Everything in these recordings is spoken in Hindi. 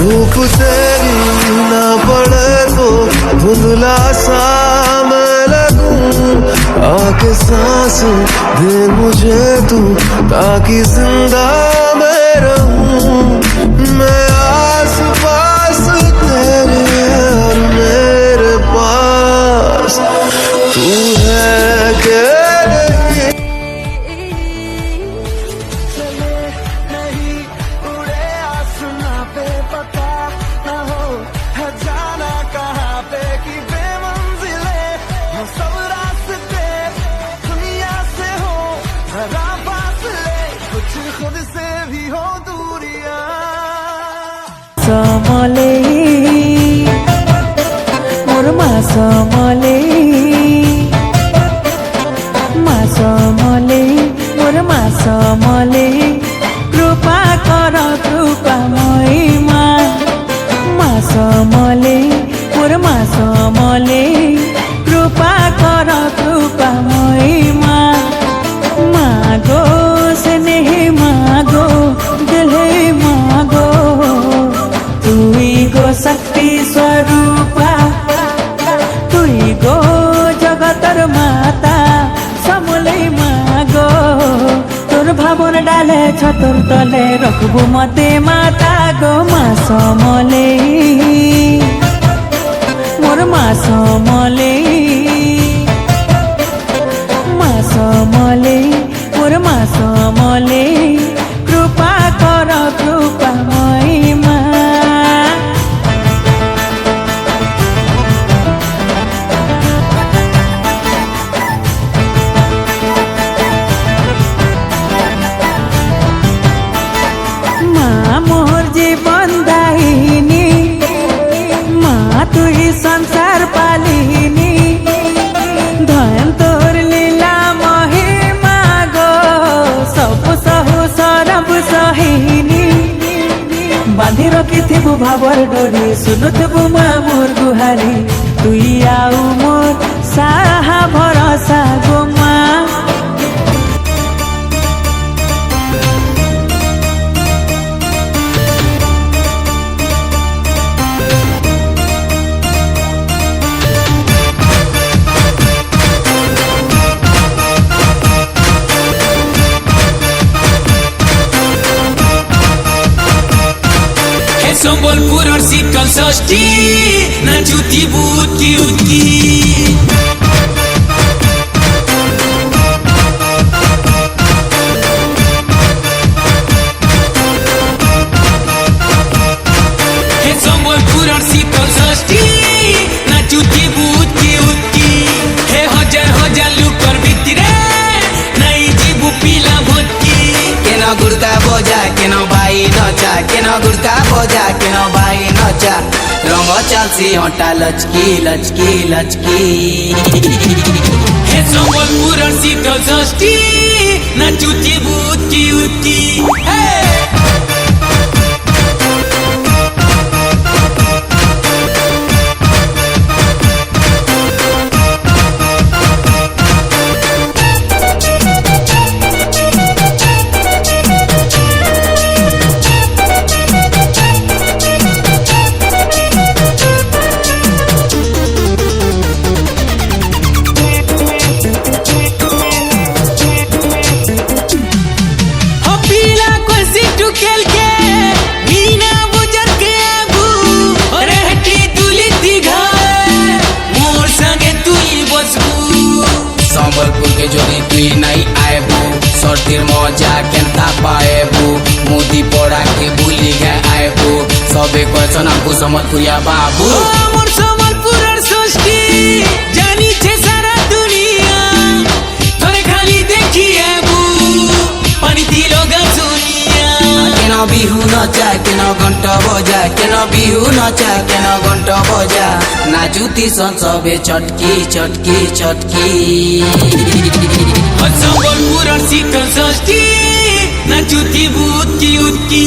धूप तेरी ना पड़े तो धुंधला सा मैं लगूं, आके सांस दे मुझे तू ताकि जिंदा मैं रहूं। मैं आस पास तेरे और मेरे पास तू है के नहीं। चले नहीं उड़े आसमां पे, पता ना हो है जाना कहाँ पे कि बेमंजिले हो सब रास्ते, दुनिया से हो जरा फासले, कुछ खुद से भी हो दूरियां। समले मोर समले मोर समले कृपा कर कृपा महिमा समले मोर समले कृपा कर कृपा महिमा। मागो स्नेह मागो दिल मागो, तुई गो शक्ति स्वरूपा, तुई गो जगतर माता समले मागो। तोर भावन डाले छतोर तले रखबो मते माता गो। समले मोर समले समले मोर समले कृपा कर कृपा महिमा। माँ मोर जीवन दाहिनी, माँ तुई संसार पालिनी, धन तोर लीला महिमा गो। सब सहु सरब सहिनी, बांधि रखिथिबु भावर डोरी, सुनुथिबु माँ मोर गुहारी। तुई आउ मोर साहा भरोसा गो माँ। সম্বলপুর আর শীতল ষষ্ঠী নাচুতি বুটকি উটকি। সম্বলপুর আর শীতল ষষ্ঠী নাচুতি বুটকি উটকি। হে হাজার হাজার লোকর ভিতরে নাই জীবু পিলা ভটকি। কেন গুড়কা বজা কেন ভাই নচা, কেন গুড়কা বজা কেন ভাই নচা। রঙ চালছি হটা লচকি লচকি লচকি। হে সম্বলপুর আর শীতল ষষ্ঠী নাচুতি বুটকি উটকি। সম্বলপুর के যদি তুই নাই আইবু, সর্দির মজা কেনতা পাইবু। মুদি পড়াকে ভুলি গে আইবু, সবে কয়ছন আমকু সম্বলপুরিয়া বাবু। আমার সম্বলপুরের ষষ্ঠী জানিছে সারা দুনিয়া, তোরে খালি দেখি আইবু পানি দিল গাছুনিয়া। কেন বিহু নচা কেন ঘন্ট বজা, কেন বিহু নচা কেন ঘন্ট বজা। নাচুতি সবে চটকি চটকি চটকি। সম্বলপুর আর শীতল ষষ্ঠী নাচুতি বুটকি উটকি।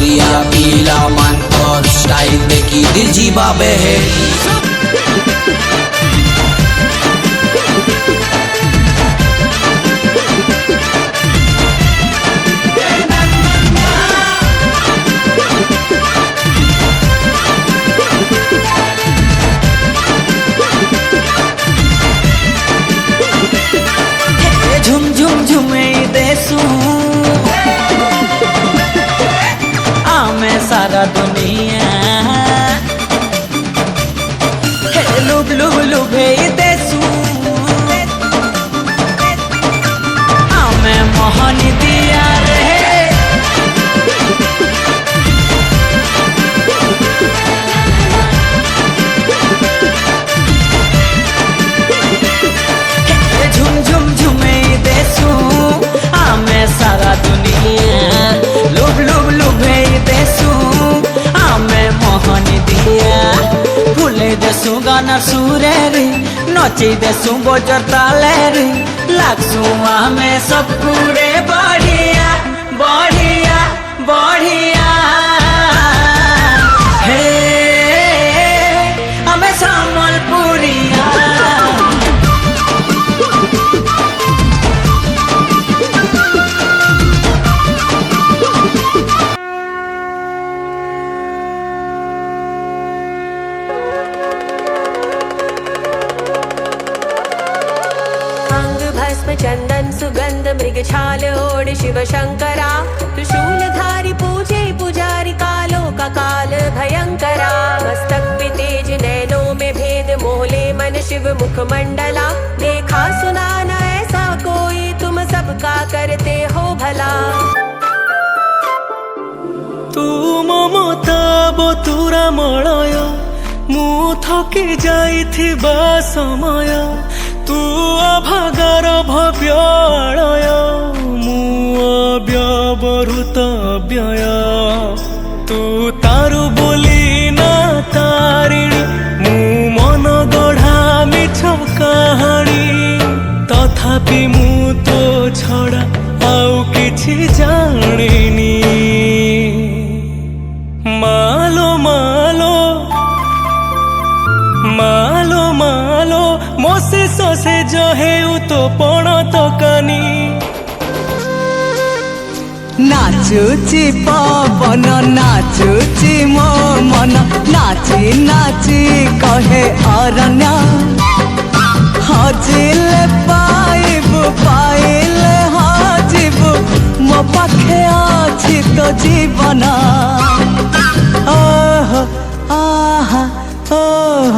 ଓଡ଼ିଆ ପିଲାମାନଙ୍କର ଷ୍ଟାଇଲ ଦେଖି ଦିଲ୍ ଯିବା ବେହେ झुम झुम झुमे देसू आमे सारा दुनिया हे लुब लुब लुभे देसू आमे मोहनी दिया रे झुम झुम झुमे देसू आमे सारा दुनिया लुब लुब लुभे देसू आमे मोहनी दिया फुले देसू गाना सुरे रे नची देसू बजर ताले रे लागसू आमे सब पूरे बढ़िया बढ़िया बढ़िया हे आमे सम्बलपुरिया अंग भस्म चंदन सुगंध मृग छाल ओढ़ शिव शंकरा त्रिशूलधारी पूजे पुजारी कालों का काल भयंकरा मस्तक पे तेज नैनों में भेद मोहले मन शिव मुख मंडला देखा सुना न ऐसा कोई तुम सबका करते हो भला तू ममता बतुरा मलय मु थकी जाइथिबा समय तू अभागार भव्य आलय मु अव्यवहृत व्यय तू तारु बोली ना तारिणी मु मन गढ़ा मिछ कहानी तथापि मु तो छड़ा आउ किछि जानिनी मालो मालो मालो मालो मोसे ससे जहेउ तो पण तकानी नाचुची पवन नाचुची मो मन नाची नाची कहे अरण्य हजिले पाइबु पाइले हजिबु मो पाखे अछि तो जीवन ओह आहा ओह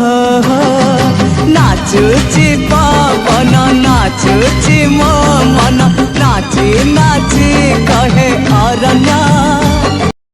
नाचुची पवन नाचुची मो मन नाची नाची कहे अरण्य